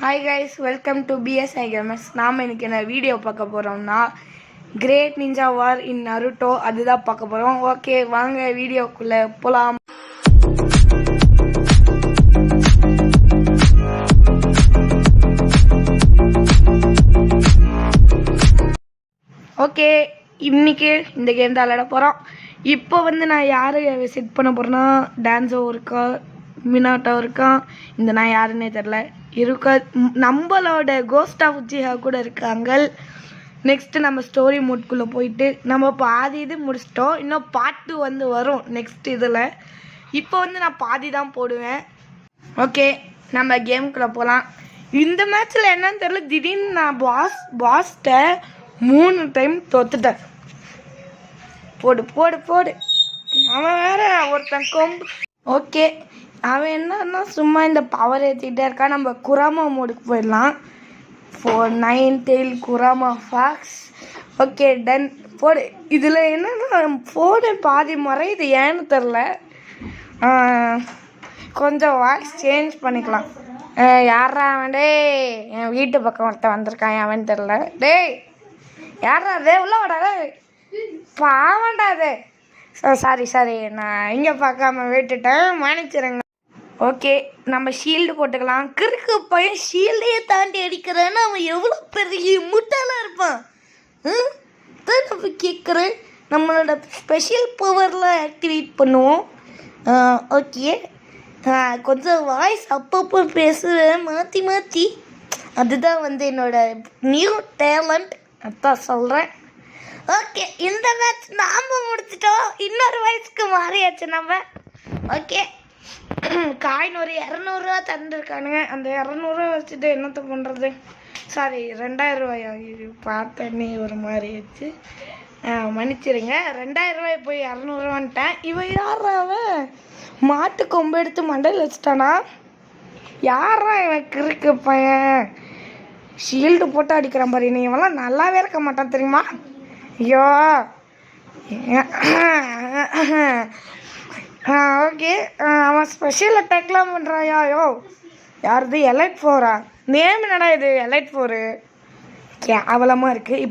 Hi guys, welcome to PSI gamers. நாம் இன்றைக்கி என்ன வீடியோ பார்க்க போகிறோம்னா கிரேட் நிஞ்சா வார் இன் நருட்டோ அதுதான் பார்க்க போகிறோம். ஓகே, வாங்க வீடியோக்குள்ளே போகலாம். ஓகே, இன்றைக்கி இந்த கேம் தான் விளையாட போகிறோம். இப்போ நான் யார் செட் பண்ண போகிறேன்னா டான்ஸோ இருக்கா, மினாட்டோ இருக்கான். இந்த நான் யாருன்னே தெரில இருக்கா. நம்மளோட கோஸ்ட் ஆஃப் உச்சிஹா கூட இருக்காங்க. நெக்ஸ்ட்டு நம்ம ஸ்டோரி மோட்குள்ளே போயிட்டு நம்ம பாதி இது முடிச்சிட்டோம். இன்னும் பாட்டு வரும் நெக்ஸ்ட் இதில். இப்போ நான் பாதி தான் போடுவேன். ஓகே, நம்ம கேமுக்குள்ளே போகலாம். இந்த மேட்ச்சில் என்னன்னு தெரில, திடீர்னு நான் பாஸ்ட்டை 3 டைம் தோத்துட்டேன். போடு போடு போடு. அவன் வேற ஒருத்தன் கொம்பு. ஓகே, அவன் என்னன்னா சும்மா இந்த பவர் ஏற்றிக்கிட்டே இருக்கான். நம்ம குராமா மோடுக்கு போயிடலாம். 9 tail Kurama fox. Okay, done. போடு. இதில் என்னன்னா போடு பாதி முறை இது ஏன்னு தெரில. கொஞ்சம் வாய்ஸ் சேஞ்ச் பண்ணிக்கலாம். யாரா அவன்? டே, என் வீட்டு பக்கம் ஒருத்தன் வந்திருக்கான். அவன் தெரில. டேய் யாரா அதே உள்ள வாடா. பாவண்டா அது. சாரி, நான் இங்கே பார்க்காம விட்டுட்டேன், மன்னிச்சிருங்க. ஓகே, நம்ம ஷீல்டு போட்டுக்கலாம். கிறுக்கு பையன் ஷீல்டையே தாண்டி அடிக்கிறேன்னு அவன் எவ்வளோ பெரிய முட்டாளாக இருப்பான். தான் நம்ம கேட்குறேன். நம்மளோட ஸ்பெஷல் பவரில் ஆக்டிவேட் பண்ணுவோம். ஓகே, கொஞ்சம் வாய்ஸ் அப்பப்போ பேசுகிறேன் மாற்றி. அதுதான் என்னோட நியூ டேலண்ட். அதான் சொல்கிறேன். ஓகே, இந்த மேட்ச் நாம் முடிச்சிட்டோம். இன்னொரு வயசுக்கு மாறியாச்சு நம்ம. ஓகே, காயின் ஒரு 200 தந்துருக்கானுங்க. அந்த 200 வச்சுட்டு என்னத்தை பண்ணுறது? சாரி, 2000 ரூபாயா? பார்த்தேன்னே ஒரு மாதிரி ஆச்சு, மன்னிச்சிருங்க. 2000 ரூபாய் போய் 200 வந்துட்டேன். இவன் யாராவ மாட்டு கொம்பு எடுத்து மண்டையில் வச்சுட்டானா? யாரா இவன் கிறுக்கு பையன்? ஷீல்டு போட்டு அடிக்கிறான் பாரு. நீ இவெல்லாம் நல்லாவே இருக்க மாட்டான் தெரியுமா? ஐயோ. ஓகே, அவன் ஸ்பெஷல் அட்டாக்லாம் பண்ணுறாயா? யோ யாருது? எலைட் 4ஆ? நேம் என்னடா இது? எலைட் 4 கேவலமாக இருக்குது.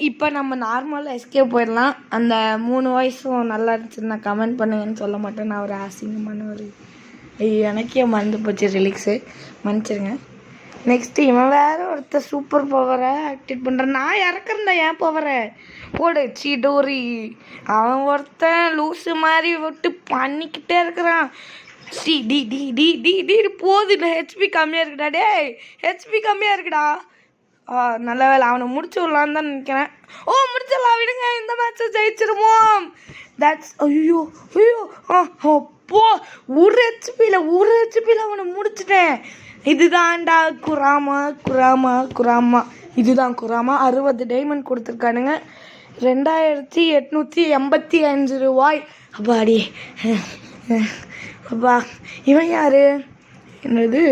இப்போ நம்ம நார்மலாக எஸ்கேப் போயிடலாம். அந்த 3 வாய்ஸும் நல்லா இருந்துச்சுன்னு நான் கமெண்ட் பண்ணுங்கன்னு சொல்ல மாட்டேன். நான் ஒரு அசிங்கமான ஒரு எனக்கே மறந்து போச்சு ரிலீக்ஸு, மன்னிச்சிருங்க. நெக்ஸ்ட்டு இவன் வேறு ஒருத்தர் சூப்பர் பவரை ஆக்டிவேட் பண்ணுறான். நான் இறக்குறேன்டா என் பவரை. போடு சீடோரி. அவன் ஒருத்தன் லூஸு மாதிரி விட்டு பண்ணிக்கிட்டே இருக்கிறான். டி போகுது. ஹெச்பி கம்மியாக இருக்குடா. டே, ஹெச்பி கம்மியாக இருக்குடா. நல்ல வேலை, அவனை முடிச்சு விடலான்னு தான் நினைக்கிறேன். முடிச்சிடலாம், விடுங்க. இந்த மேட்ச்சை ஜெயிச்சிருவோம். தட்ஸ் ஐயோ அப்போ ஒரு ஹெச்பியில் அவனை முடிச்சிட்டேன். இதுதான்டா குராமா. இதுதான் குராமா. 60 டைமண்ட் கொடுத்துருக்கானுங்க. 2885 ரூபாய். அப்பாடி அப்பா. இவன் யாரு? என்னது?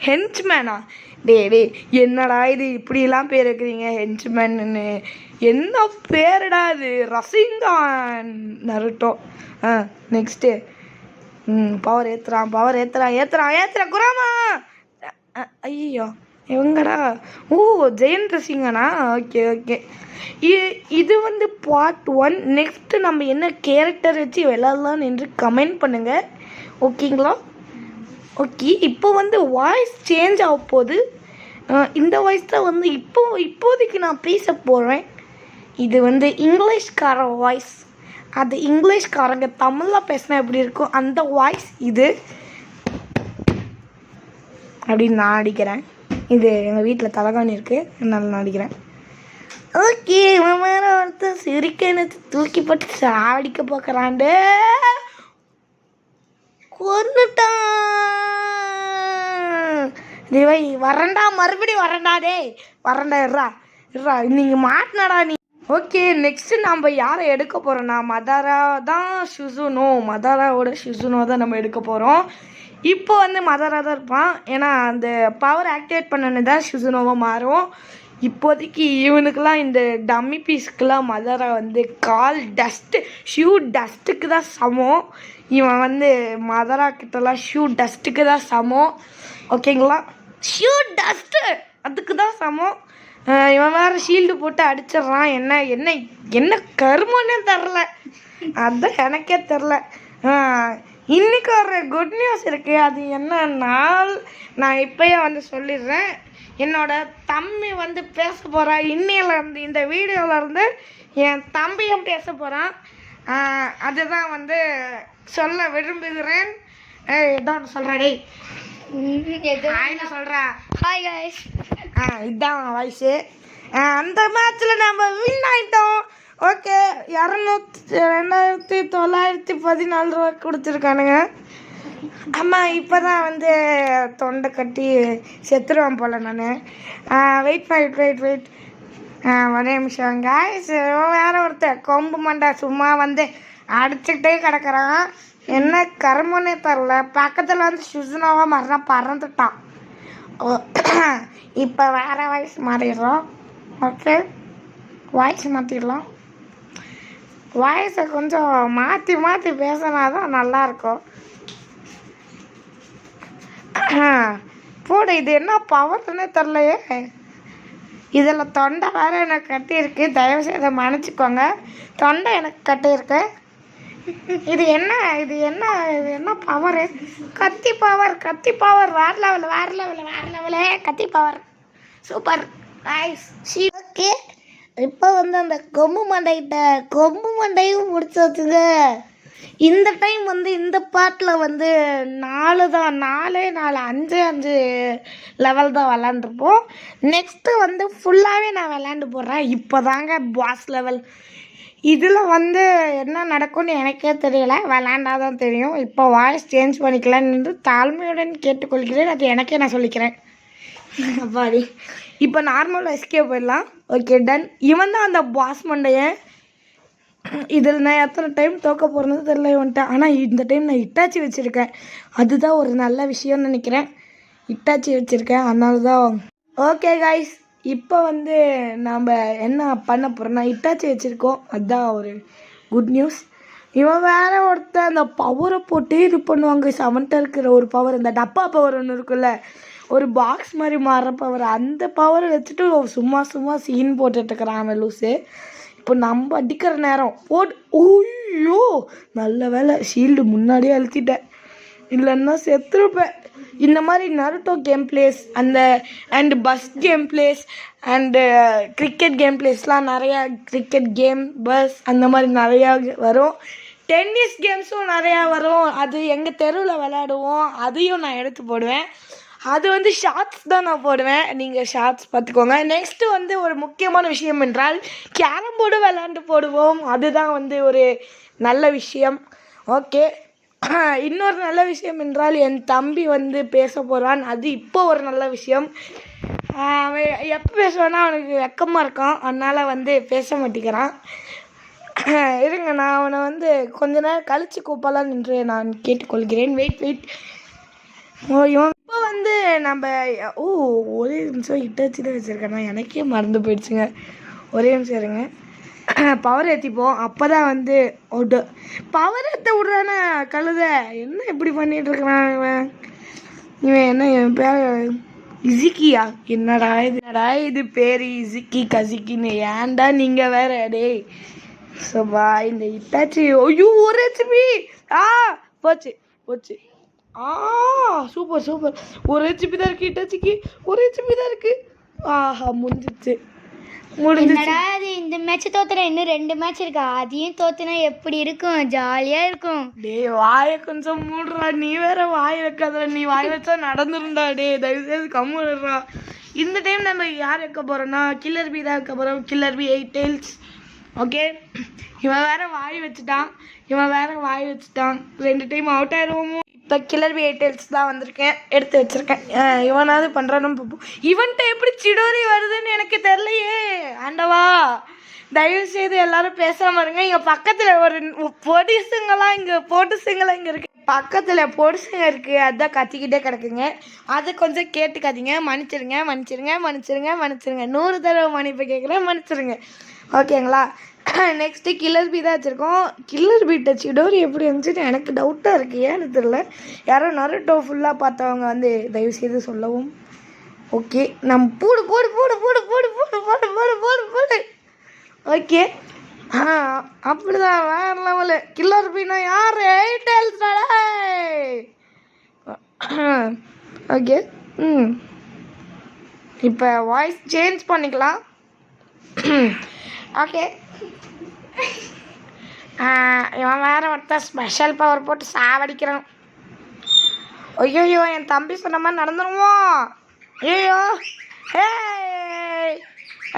ஹென்ச்மேனா? டே என்னடா இது இப்படிலாம் பேர் வைக்கிறீங்க? ஹென்ச்மேன்னு என்ன பேருடா இது? Rasengan Naruto. நெக்ஸ்ட்டு பவர் ஏற்றுறான் குராமா. ஐயோ இவங்கடா. ஜெயன் ரசிங்கனா? ஓகே. இது பார்ட் 1. நெக்ஸ்ட்டு நம்ம என்ன கேரக்டர் வச்சு விளையாடலாம் என்று கமெண்ட் பண்ணுங்கள். ஓகேங்களா? ஓகே, இப்போ வாய்ஸ் சேஞ்ச் ஆக போகுது. இந்த வாய்ஸ் தான் இப்போதைக்கு நான் பேச போகிறேன். இது இங்கிலீஷ்கார வாய்ஸ். அது இங்கிலீஷ்காரங்க தமிழில் பேசினா எப்படி இருக்கும் அந்த வாய்ஸ் இது. அப்படின்னு நான் அடிக்கிறேன். இது எங்கள் வீட்டில் தலகாணி இருக்குது, அதனால நான் அடிக்கிறேன். ஓகே, வேறு ஒருத்தர் சிரிக்க தூக்கி போட்டு சாடிக்க பார்க்குறான்டே. கொன்னுட்டான். திவை வரண்டா, மறுபடியும் வரண்டா. டே வரண்டா, இருறா நீங்கள் மாட்டினாடா நீ. ஓகே, நெக்ஸ்ட்டு நம்ம யாரை எடுக்க போகிறோம்னா மதாராவோட ஷிசுனோ தான் நம்ம எடுக்க போகிறோம். இப்போ மதாரா தான் இருப்பான். ஏன்னா அந்த பவர் ஆக்டிவேட் பண்ணனு தான் ஷிசுனோவாக மாறும். இப்போதைக்கு இவனுக்கெல்லாம் இந்த டம்மி பீஸ்க்கெலாம் மதரை வந்து கால் டஸ்ட்டு ஷூ டஸ்ட்டுக்கு தான் சமம். இவன் வந்து மதரா கிட்டலாம் ஷூ டஸ்ட்டுக்கு தான் சமம். ஓகேங்களா, ஷூ டஸ்ட்டு அதுக்கு தான் சமம். இவன் வேறு ஷீல்டு போட்டு அடிச்சிட்றான். என்ன என்ன என்ன கருமன்னே தெரில, அதுதான் எனக்கே தெரில. இன்றைக்கி ஒரு குட் நியூஸ் இருக்குது. அது என்னன்னா, நான் இப்போயே வந்து சொல்லிடுறேன். என்னோட தம்பி வந்து பேச போகிறான். இன்னையிலேருந்து இந்த வீடியோவிலேருந்து என் தம்பியும் பேச போகிறான். அதுதான் வந்து சொல்ல விரும்புகிறேன். இதான் சொல்கிறேன். ஹாய்னு சொல்கிறா. Hi guys. இதுதான் வயசு. அந்த மேட்ச்சில் நம்ம வின் ஆகிட்டோம். ஓகே, 2914 ரூபா கொடுத்துருக்கானுங்க. ஆமாம், இப்போ தான் வந்து தொண்டை கட்டி செத்துருவேன் போல் நான். வெயிட் ஒரே நிமிஷம் காய்ஸ். வேறு ஒருத்தர் கொம்பு மண்டை சும்மா வந்து அடிச்சுக்கிட்டே கிடக்குறான். என்ன கருமன்னே தரல. பக்கத்தில் வந்து சுசுனாவாக மறுநாள் பறந்துட்டான். இப்போ வேறு வாய்ஸ் மாறிடுறோம். ஓகே, வாய்ஸ் மாற்றிடலாம். வாய்ஸை கொஞ்சம் மாற்றி மாற்றி பேசினா தான் நல்லாயிருக்கும். போடு, இது என்ன பவர்னே தெரிலையே. இதில் தொண்டை வேறு எனக்கு கட்டியிருக்கு. தயவுசெய்து மன்னிச்சிக்கோங்க, தொண்டை எனக்கு கட்டியிருக்கு. இது என்ன பவரு? கத்தி பவர் வேறு லெவலு கத்தி பவர் சூப்பர் நைஸ். ஓகே, இப்போ வந்து அந்த கொம்பு மண்டையும் முடிச்சு வச்சுங்க. இந்த டைம் வந்து இந்த பாட்டில் வந்து 4 5 லெவல் தான் விளாண்டுருப்போம். நெக்ஸ்ட்டு வந்து ஃபுல்லாகவே நான் விளாண்டு போடுறேன். இப்போ தாங்க பாஸ் லெவல். இதில் வந்து என்ன நடக்கும்னு எனக்கே தெரியல, விளாண்டாதான் தெரியும். இப்போ வாய்ஸ் சேஞ்ச் பண்ணிக்கலான்னு என்று தாழ்மையுடன் கேட்டுக்கொள்கிறேன். அது எனக்கே நான் சொல்லிக்கிறேன். அப்பாடி, இப்போ நார்மல் எஸ்கே போயிடலாம். Okay done. இவன் தான் அந்த பாஸ் மண்டையை. இதில் நான் எத்தனை டைம் தோக்க போகிறது தெரியல இவன்ட்ட. ஆனால் இந்த டைம் நான் இட்டாச்சி வச்சுருக்கேன். அதுதான் ஒரு நல்ல விஷயம்னு நினைக்கிறேன். இட்டாச்சி வச்சுருக்கேன், அதனால தான். ஓகே காய்ஸ், இப்போ வந்து நாம் என்ன பண்ண போகிறோம்னா இட்டாச்சி வச்சுருக்கோம். அதுதான் ஒரு குட் நியூஸ். இவன் வேறு ஒருத்தர் அந்த பவரை போட்டு இது பண்ணுவாங்க. 7th இருக்கிற ஒரு பவர், இந்த டப்பா பவர் ஒன்று இருக்குல்ல, ஒரு பாக்ஸ் மாதிரி மாறுற பவர். அந்த பவரை வச்சுட்டு சும்மா சீன் போட்டுட்ருக்கிறான் அவன் லூஸு. இப்போ நம்ம அடிக்கிற நேரம் போட்டு, ஓய்யோ நல்ல வேலை ஷீல்டு முன்னாடியே அழுத்திட்டேன், இல்லைன்னா செத்துருப்பேன். இந்த மாதிரி Naruto game plays and bus game plays and cricket game பிளேஸ்லாம் நிறையா, கிரிக்கெட் கேம் பஸ் அந்த மாதிரி நிறையா வரும். டென்னிஸ் கேம்ஸும் நிறையா வரும். அது எங்கள் தெருவில் விளையாடுவோம், அதையும் நான் எடுத்து போடுவேன். அது வந்து ஷார்ட்ஸ் தான் நான் போடுவேன், நீங்கள் ஷார்ட்ஸ் பார்த்துக்கோங்க. நெக்ஸ்ட்டு வந்து ஒரு முக்கியமான விஷயம் என்றால் கேரம் போர்டு விளாண்டு போடுவோம். அதுதான் வந்து ஒரு நல்ல விஷயம். ஓகே, இன்னொரு நல்ல விஷயம் என்றால் என் தம்பி வந்து பேச போகிறான். அது இப்போ ஒரு நல்ல விஷயம். அவன் எப்போ பேசுவான்னா அவனுக்கு வெக்கமாக இருக்கான், அதனால் வந்து பேச மாட்டேங்கிறான். இருங்க, நான் அவனை வந்து கொஞ்ச நேரம் கழித்து கூப்பலாம் என்று நான் கேட்டுக்கொள்கிறேன். வெயிட். இவன் இப்போ வந்து நம்ம ஒரே நிமிஷம் இட்டாச்சு தான் வச்சுருக்கேன். எனக்கே மறந்து போயிடுச்சுங்க. ஒரே நிமிஷம் இருங்க. பவர் ஏற்றிப்போம், அப்போ தான் வந்து பவர் ஏற்ற விட்றானே கழுத. என்ன இப்படி பண்ணிகிட்ருக்கிறான் இவன் என்ன என் பேர் இசிக்கியா? என்னடா இது பேர் இசிக்கி கசிக்கின்னு. ஏன்டா நீங்கள் வேற டேய் சோபா. இந்த இட்டாச்சி ஐயோ ஒரு ஹெச்பி போச்சு. சூப்பர். ஒரு ஹெச்பி தான் இருக்குது இட்டாச்சிக்கு, ஒரு ஹெச்பி தான் இருக்குது. ஆஹா, முடிஞ்சிச்சு. இந்த மேட்ச் தோத்துனா இன்னும் 2 மேட்ச் இருக்கா, அதையும் தோத்துனா எப்படி இருக்கும்? ஜாலியா இருக்கும். டேய் வாயை கொஞ்சம் மூடுறா, நீ வேற வாய் வைக்காத. நீ வாய் வச்சா நடந்துருந்தா. தயவுசெய்து கம்முடுறா. இந்த டைம் நம்ம யார் வைக்க போறோம்னா கில்லர் பி தான் வைக்க போறோம். Killer B 8 tails. ஓகே, இவன் வேற வாய் வச்சுட்டான். 2 டைம் அவுட் ஆயிடுவோமோ. இப்போ கில்லர் பி 8 tails தான் வந்திருக்கேன், எடுத்து வச்சிருக்கேன். இவனாவது பண்ணுறான்னு பார்ப்போம். இவன்ட்ட எப்படி சிடோரி வருதுன்னு எனக்கு தெரியலையே. ஆண்டவா, தயவுசெய்து எல்லாரும் பேசாமல் இருங்க. இங்கே பக்கத்தில் ஒரு பொடிசுங்களாம் இங்கே இங்கே இருக்கு. பக்கத்தில் பொடுசுங்க இருக்குது, அதான் கத்திக்கிட்டே கிடக்குங்க. அதை கொஞ்சம் கேட்டுக்காதீங்க. மன்னிச்சிருங்க மன்னிச்சிருங்க மன்னிச்சிருங்க மன்னிச்சிருங்க. 100 தடவை மன்னிப்பு கேட்குறேன், மன்னிச்சிருங்க. ஓகேங்களா? நெக்ஸ்ட்டு கில்லர் பீ தான் வச்சுருக்கோம். கில்லர் பீ டச் டோரி எப்படி இருந்துச்சுன்னு எனக்கு டவுட்டாக இருக்குது, ஏன்னு தெரில. யாரோ நருட்டோ ஃபுல்லாக பார்த்தவங்க வந்து தயவுசெய்து சொல்லவும். ஓகே, நம்ம போடு போடு போடு போடு போடு போடு போடு போடு போடு போடு. ஓகே, அப்படிதான் வேற லெவலு. கில்லர் பீனா யார்? எயிட்டெல்ஸ்டாடா. ஓகே, இப்போ வாய்ஸ் சேஞ்ச் பண்ணிக்கலாம். ஓகே, இவன் வேற ஒருத்தர் ஸ்பெஷல் பவர் போட்டு சாவடிக்கிறான். ஐயோ, என் தம்பி சொன்ன மாதிரி நடந்துருவோம். ஐயோ,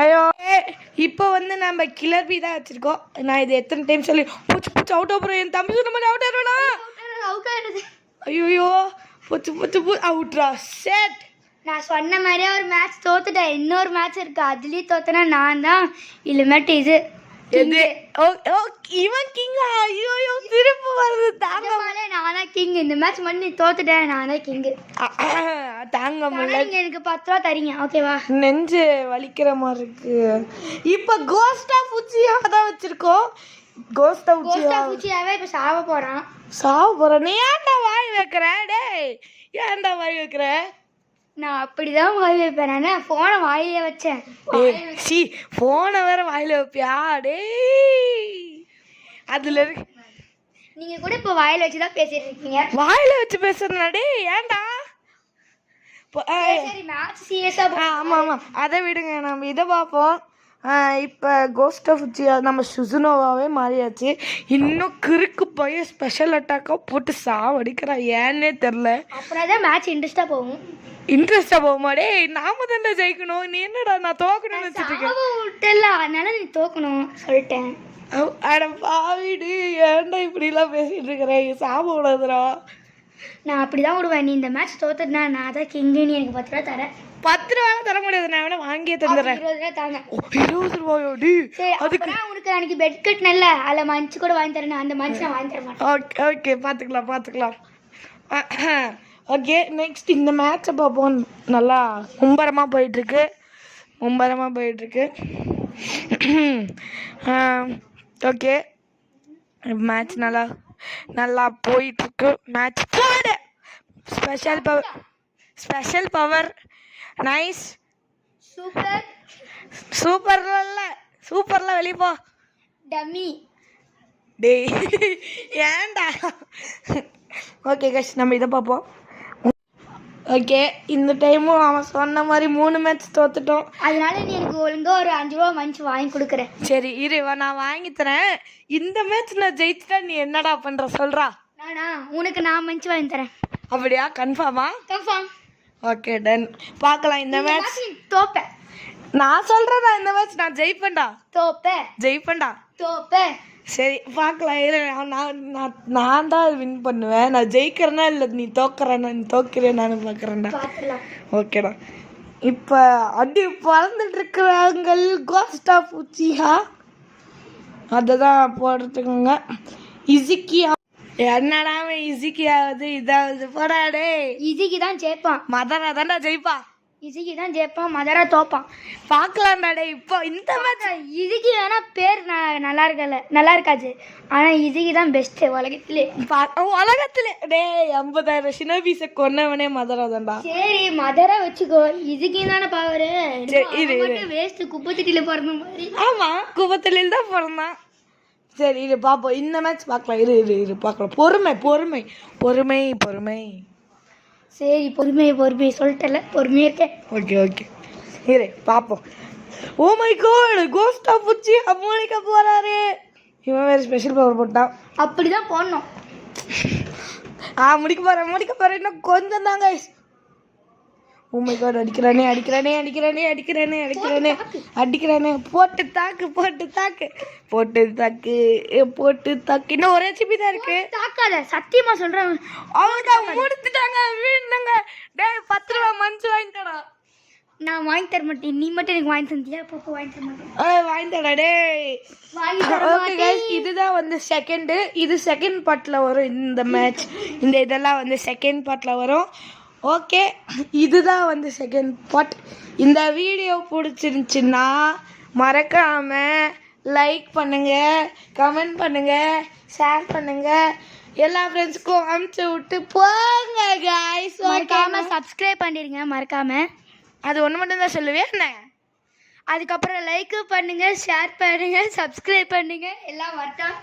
ஐயோ. இப்போ வந்து நம்ம கில்லர் பீ தான் வச்சுருக்கோம். நான் இது எத்தனை டைம் சொல்லி பூச்சி பூச்சி அவுட் ஆகுறோம். என் தம்பி சொன்ன மாதிரி அவுட் ஆயிடுவேனா? ஐயோ, பூச்சி பூச்சி அவுட்ரா. செட். நான் சொன்ன மாதிரியே ஒரு மேட்ச் தோத்துட்டேன். இன்னொரு மேட்ச் இருக்கு, அதுலேயும் தோத்தனா நான் தான். இல்லைமேட்டு இது இவன் கிங்கா? ஐயோ, திரும்ப வருது. தாங்க நான் தான் கிங். இந்த மேட்ச் மட்டும் நீ தோத்துட்டேன், நான் தான் கிங்கு. தாங்க முடியல. நீங்க எனக்கு 10 ரூபா தரீங்க, ஓகேவா? நெஞ்சு வலிக்கிற மாதிரி இருக்கு. இப்போ கோஸ்டா பூச்சியா தான் வச்சிருக்கோம். கோஸ்டா பூச்சியாவே இப்போ சாவ போறான். நீ ஏன்டா வாய் வைக்கிற? டேய், ஏன்டா வாய் வைக்கிற? நான் அப்படிதான் வாய் வைப்பேன். நான் ஃபோனை வாயிலே வச்சேன். ஃபோனை வேற வாயில வைப்பியா? டேய், அதுல இருக்கு. நீங்க கூட இப்போ வாயில வச்சு தான் பேசிட்டு இருக்கீங்க. வாயில வச்சு பேசுறா? டேய், ஏன்டா? சரி, மேட்ச் சீரியஸா. ஆமா, அதை விடுங்க, நம்ம இதை பார்ப்போம். இப்போ கோஸ்ட் ஆஃப் உச்சியா நம்ம சுசுனோவாவே மாறியாச்சு. இன்னும் கிறுக்கு பையன் ஸ்பெஷல் அட்டாக்காக போட்டு சாவடிக்கிறான், ஏன்னே தெரில. அப்புறம் தான் மேட்ச் இன்ட்ரெஸ்டாக போகும். இன்ட்ரெஸ்டாக போகுமா? டேய், நாம தானே ஜெயிக்கணும். நீ என்னடா நான் தோக்கணும்னு வச்சுருக்கேன். விட்டல, அதனால நீ தோக்கணும் சொல்லிட்டேன். அட பாவிடு, ஏன்டா இப்படிலாம் பேசிட்டு இருக்கிறேன்? சாப விடாதுடா. நான் அப்படிதான் விடுவேன். நீ இந்த மேட்ச் தோத்துனா நான் தான் கிங்கு. நீ எனக்கு 10 ரூபா தரேன். 10 ரூபா தர முடியாது, நான் வேணா வாங்கியே தந்துடுறேன். 20 ரூபா தாங்க. 20 ரூபாயோடி? அதுக்கு உனக்கு அன்னைக்கு பெட் கட்டினல, அதில் மஞ்சு கூட வாங்கி தரேன். அந்த மஞ்சள் நான் வாங்கி தர மாட்டேன். ஓகே, பார்த்துக்கலாம். ஓகே, நெக்ஸ்ட் இந்த மேட்சை பார்ப்போம். நல்லா மும்பரமாக போயிட்டுருக்கு. ஓகே, மேட்ச் நல்லா போயிட்டுருக்கு. மேட்ச் போடு. Special power nice. சூப்பர்ல வெளியே போ டம்மி. டேய், ஏன்டா? ஓகே கைஸ், நம்ம இதை பார்ப்போம். ஓகே, இந்த டைமும் அவன் சொன்ன மாதிரி 3 மேட்ச் தோத்துட்டோம். அதனால நீ எனக்கு ஒழுங்கா ஒரு 5 ரூபா மஞ்சள் வாங்கி கொடுக்குறேன். சரி இரு, நான் வாங்கி தரேன். இந்த மேட்ச் நான் ஜெயிச்சிட்டா நீ என்னடா பண்ற சொல்றா? உனக்கு நான் மஞ்சள் வாங்கி தரேன். அப்படியா? கன்ஃபார்மா? கன்ஃபார்ம். Okay, done. பார்க்கலாம். இந்த மேட்ச் தோப்பேன். நான் சொல்றேன், இந்த மேட்ச் நான் ஜெயிப்பேன்டா. ஜெயிப்பேன்டா. சரி பார்க்கலாம். நான் தான் வின் பண்ணுவேன். நான் ஜெயிக்கிறேன்னா இல்லை நீ தோக்கிறேன் நான் பார்க்குறேன்டா. ஓகேடா. இப்போ அடி பறந்துட்டு இருக்கிறாங்க கோஸ்ட் ஆஃப் உச்சியா. அதை தான் போடுறதுக்குங்க. இசிக்கியா என்னடா இசிக்கியாவது இதாவது போடாடே. இசிக்கி தான் ஜெயிப்பான். மதரா தான்டா ஜெயிப்பா. இசிக்கி தான் ஜெயிப்பான், மதரா தோப்பான். பார்க்கலாம்டாடே. இப்போ இந்த மேட்ச் இசிக்கி வேணா பேர் நல்லா இருக்காது, ஆனால் இசிக்கி தான் பெஸ்ட்டு உலகத்திலே. டே 50,000 சினபீஸை கொன்னவனே மதரா தான்டா. சரி மதரா வச்சுக்கோ. இசிக்கி தானே பாவரு. வேஸ்ட் குப்பத்தட்டியில் பிறந்த மாதிரி. ஆமாம், குப்பத்தட்டியில் தான் பிறந்தான். சரி இது பார்ப்போம். இந்த மேட்ச் பார்க்கலாம். இரு பார்க்கலாம். பொறுமை. சரி பொறுமை சொல்லிட்டல, பொறுமையாக இருக்கேன். ஓகே இரு பார்ப்போம். Oh my god, ghost of உச்சி அம்மோனிக்க போறாரு. இவன் வேறு ஸ்பெஷல் பவர் போட்டான். அப்படிதான் போடணும். முடிக்க போறேன் இன்னும் கொஞ்சம் தாங்க. ஓ மை காட், அடிக்கிறானே. போட்டு தாக்கு. இன்னும் ஒரே சிப்பி தான் இருக்கு. தாக்காத, சத்தியமா சொல்றேன். அவங்க முடித்துட்டாங்க, வீழ்ந்தாங்க. டேய் 10 ரூபா மஞ்சள் வாங்கிட்டடா. நான் வாங்கி தர மாட்டேன், நீ மட்டும் எனக்கு வாங்கி தந்தியா? அப்போ வாங்கி தர மாட்டேன். வாங்கி தரடா டேய். வாங்கி தர ஓகே மாட்டேன். கைஸ், இதுதான் வந்து செகண்டு. இது செகண்ட் பார்ட்டில் வரும். இந்த மேட்ச் இந்த இதெல்லாம் வந்து செகண்ட் பார்ட்டில் வரும். ஓகே, இதுதான் வந்து செகண்ட் பார்ட். இந்த வீடியோ பிடிச்சிருந்துச்சின்னா மறக்காமல் லைக் பண்ணுங்கள், கமெண்ட் பண்ணுங்கள், ஷேர் பண்ணுங்கள், எல்லா ஃப்ரெண்ட்ஸுக்கும் அனுப்பிச்சி விட்டு போங்க கைஸ். மறக்காம சப்ஸ்கிரைப் பண்ணிடுங்க, மறக்காம. அது ஒன்று மட்டும் தான் சொல்லுவேன் என்ன. அதுக்கப்புறம் லைக் பண்ணுங்க, ஷேர் பண்ணுங்க, சப்ஸ்கிரைப் பண்ணுங்க. எல்லாம் வரட்டும்.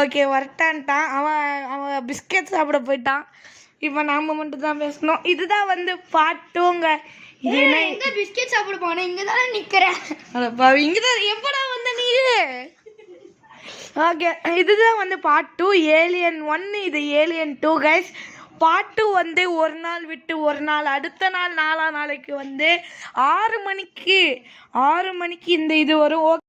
ஓகே, வரட்டான்ட்டான். அவன் பிஸ்கெட் சாப்பிட போயிட்டான். இப்போ நாம் மட்டும் தான் பேசணும். இதுதான் வந்து பார்ட் 2ங்க. இது என்ன? எங்க பிஸ்கெட் சாப்பிட போனேன், இங்க தானே நிக்கிறேன். இங்கே தான் எப்படா வந்த நீ? ஓகே, இதுதான் வந்து பார்ட் 2. ஏலியன் 1, இது ஏலியன் 2 கைஸ். பார்ட் 2 வந்து ஒரு நாள் விட்டு ஒரு நாள், அடுத்த நாள் நாளாக நாளைக்கு வந்து 6 மணிக்கு இந்த இது வரும்.